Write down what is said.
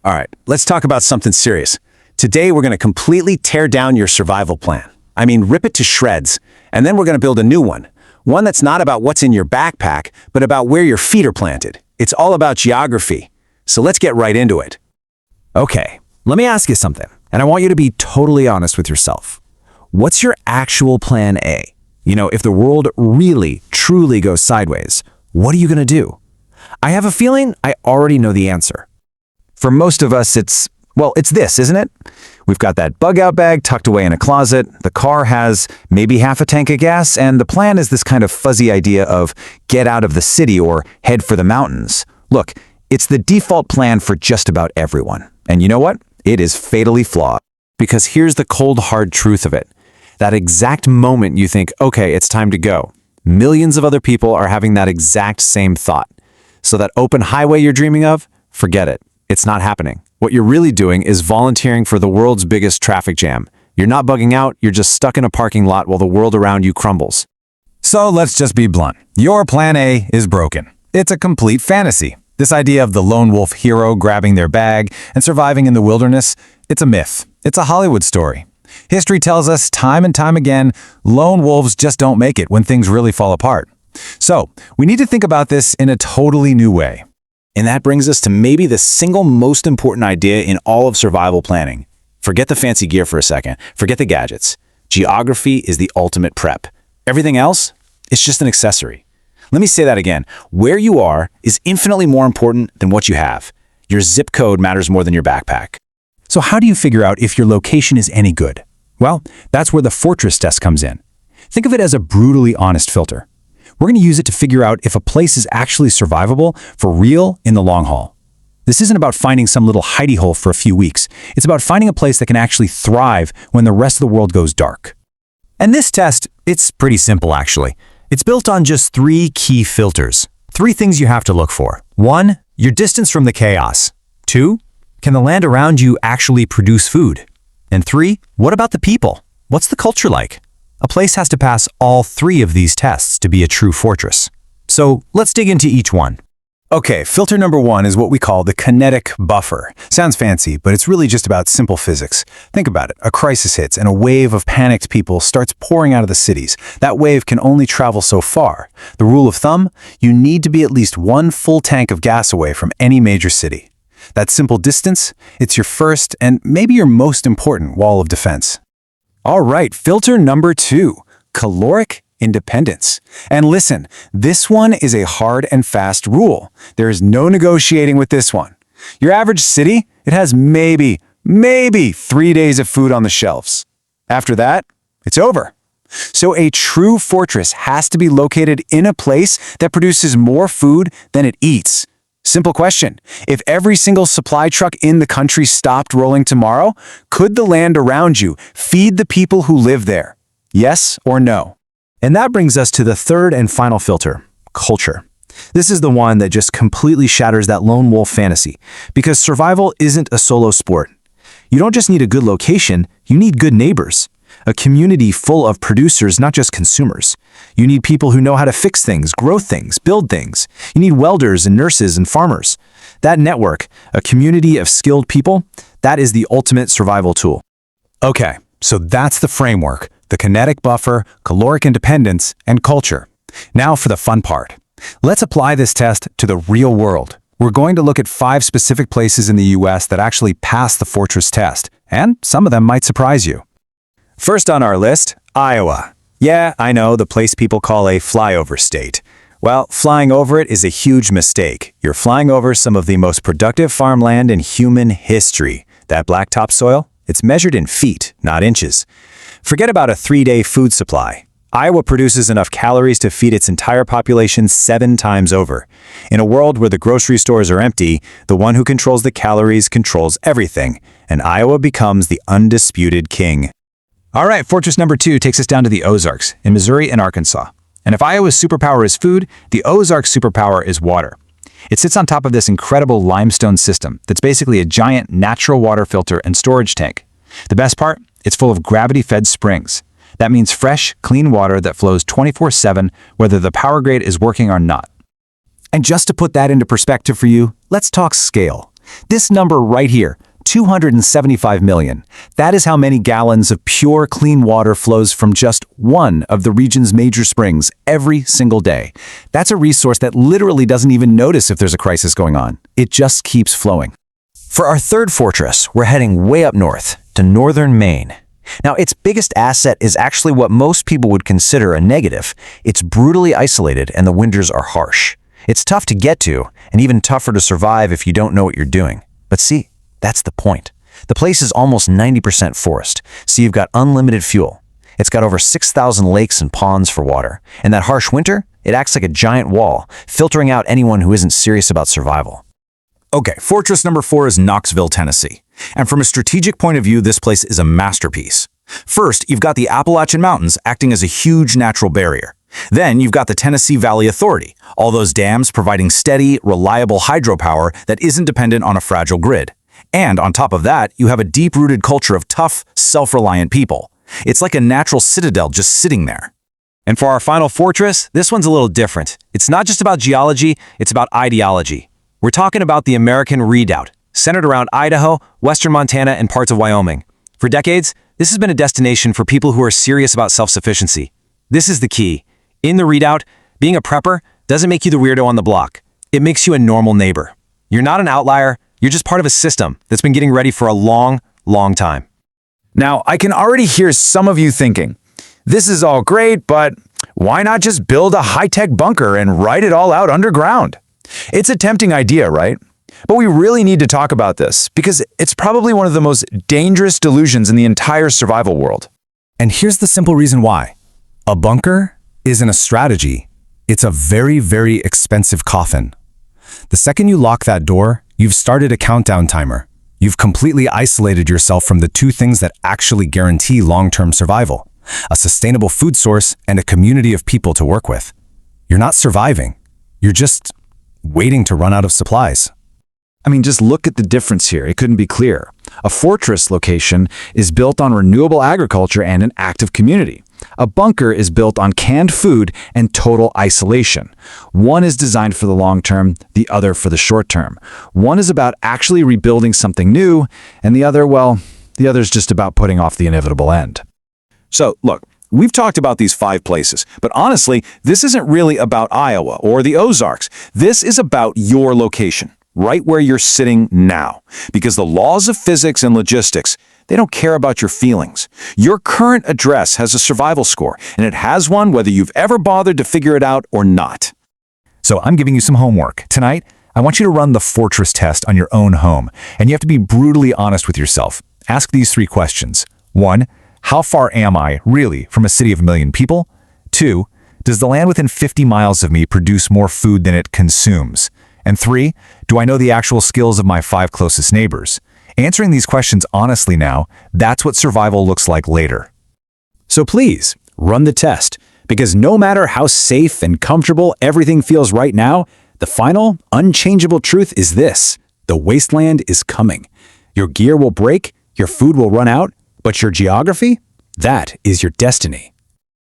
All right, let's talk about something serious. Today, we're going to completely tear down your survival plan. I mean, rip it to shreds. And then we're going to build a new one. One that's not about what's in your backpack, but about where your feet are planted. It's all about geography. So let's get right into it. Okay, let me ask you something, and I want you to be totally honest with yourself. What's your actual plan A? You know, if the world really, truly goes sideways, what are you going to do? I have a feeling I already know the answer. For most of us, it's this, isn't it? We've got that bug-out bag tucked away in a closet, the car has maybe half a tank of gas, and the plan is this kind of fuzzy idea of get out of the city or head for the mountains. Look, it's the default plan for just about everyone. And you know what? It is fatally flawed. Because here's the cold, hard truth of it. That exact moment you think, okay, it's time to go, millions of other people are having that exact same thought. So that open highway you're dreaming of, forget it. It's not happening. What you're really doing is volunteering for the world's biggest traffic jam. You're not bugging out, you're just stuck in a parking lot while the world around you crumbles. So let's just be blunt. Your plan A is broken. It's a complete fantasy. This idea of the lone wolf hero grabbing their bag and surviving in the wilderness, it's a myth. It's a Hollywood story. History tells us time and time again, lone wolves just don't make it when things really fall apart. So we need to think about this in a totally new way. And that brings us to maybe the single most important idea in all of survival planning. Forget the fancy gear for a second. Forget the gadgets. Geography is the ultimate prep. Everything else, it's just an accessory. Let me say that again. Where you are is infinitely more important than what you have. Your zip code matters more than your backpack. So how do you figure out if your location is any good? Well, that's where the fortress test comes in. Think of it as a brutally honest filter. We're going to use it to figure out if a place is actually survivable for real in the long haul. This isn't about finding some little hidey hole for a few weeks. It's about finding a place that can actually thrive when the rest of the world goes dark. And this test, it's pretty simple actually. It's built on just 3 key filters. 3 things you have to look for. 1, your distance from the chaos. 2, can the land around you actually produce food? And 3, what about the people? What's the culture like? A place has to pass all 3 of these tests to be a true fortress. So let's dig into each one. Okay, filter number 1 is what we call the kinetic buffer. Sounds fancy, but it's really just about simple physics. Think about it. A crisis hits and a wave of panicked people starts pouring out of the cities. That wave can only travel so far. The rule of thumb, you need to be at least 1 full tank of gas away from any major city. That simple distance, it's your first and maybe your most important wall of defense. All right, filter number 2, caloric independence. And listen, this one is a hard and fast rule. There is no negotiating with this one. Your average city, it has maybe 3 days of food on the shelves. After that, it's over. So a true fortress has to be located in a place that produces more food than it eats. Simple question. If every single supply truck in the country stopped rolling tomorrow, could the land around you feed the people who live there? Yes or no? And that brings us to the third and final filter, culture. This is the one that just completely shatters that lone wolf fantasy, because survival isn't a solo sport. You don't just need a good location, you need good neighbors. A community full of producers, not just consumers. You need people who know how to fix things, grow things, build things. You need welders and nurses and farmers. That network, a community of skilled people, that is the ultimate survival tool. Okay, so that's the framework, the kinetic buffer, caloric independence, and culture. Now for the fun part. Let's apply this test to the real world. We're going to look at 5 specific places in the US that actually pass the fortress test, and some of them might surprise you. First on our list, Iowa. Yeah, I know, the place people call a flyover state. Well, flying over it is a huge mistake. You're flying over some of the most productive farmland in human history. That blacktop soil, it's measured in feet, not inches. Forget about a 3-day food supply. Iowa produces enough calories to feed its entire population 7 times over. In a world where the grocery stores are empty, the one who controls the calories controls everything, and Iowa becomes the undisputed king. All right, fortress number 2 takes us down to the Ozarks in Missouri and Arkansas. And if Iowa's superpower is food, the Ozarks' superpower is water. It sits on top of this incredible limestone system that's basically a giant natural water filter and storage tank. The best part? It's full of gravity-fed springs. That means fresh, clean water that flows 24/7, whether the power grid is working or not. And just to put that into perspective for you, let's talk scale. This number right here, 275 million. That is how many gallons of pure, clean water flows from just one of the region's major springs every single day. That's a resource that literally doesn't even notice if there's a crisis going on. It just keeps flowing. For our third fortress, we're heading way up north to northern Maine. Now, its biggest asset is actually what most people would consider a negative. It's brutally isolated and the winters are harsh. It's tough to get to and even tougher to survive if you don't know what you're doing. But see, that's the point. The place is almost 90% forest, so you've got unlimited fuel. It's got over 6,000 lakes and ponds for water. And that harsh winter, it acts like a giant wall, filtering out anyone who isn't serious about survival. Okay, fortress number 4 is Knoxville, Tennessee. And from a strategic point of view, this place is a masterpiece. First, you've got the Appalachian Mountains acting as a huge natural barrier. Then you've got the Tennessee Valley Authority, all those dams providing steady, reliable hydropower that isn't dependent on a fragile grid. And on top of that, you have a deep-rooted culture of tough, self-reliant people. It's like a natural citadel just sitting there. And for our final fortress, this one's a little different. It's not just about geology, it's about ideology. We're talking about the American Redoubt, centered around Idaho, western Montana, and parts of Wyoming. For decades, this has been a destination for people who are serious about self-sufficiency. This is the key. In the Redoubt, being a prepper doesn't make you the weirdo on the block. It makes you a normal neighbor. You're not an outlier, you're just part of a system that's been getting ready for a long, long time. Now, I can already hear some of you thinking, this is all great, but why not just build a high-tech bunker and write it all out underground? It's a tempting idea, right? But we really need to talk about this because it's probably one of the most dangerous delusions in the entire survival world. And here's the simple reason why. A bunker isn't a strategy. It's a very, very expensive coffin. The second you lock that door, you've started a countdown timer. You've completely isolated yourself from the two things that actually guarantee long-term survival: a sustainable food source and a community of people to work with. You're not surviving. You're just waiting to run out of supplies. I mean, just look at the difference here. It couldn't be clearer. A fortress location is built on renewable agriculture and an active community. A bunker is built on canned food and total isolation. One is designed for the long term, the other for the short term. One is about actually rebuilding something new, and the other, well, the other's just about putting off the inevitable end. So, look, we've talked about these 5 places, but honestly, this isn't really about Iowa or the Ozarks. This is about your location, right where you're sitting now. Because the laws of physics and logistics, they don't care about your feelings. Your current address has a survival score, and it has one whether you've ever bothered to figure it out or not. So I'm giving you some homework. Tonight, I want you to run the fortress test on your own home, and you have to be brutally honest with yourself. Ask these 3 questions. 1, how far am I, really, from a city of 1 million people? 2, does the land within 50 miles of me produce more food than it consumes? And 3, do I know the actual skills of my 5 closest neighbors? Answering these questions honestly now, that's what survival looks like later. So please, run the test, because no matter how safe and comfortable everything feels right now, the final, unchangeable truth is this: the wasteland is coming. Your gear will break, your food will run out, but your geography, that is your destiny.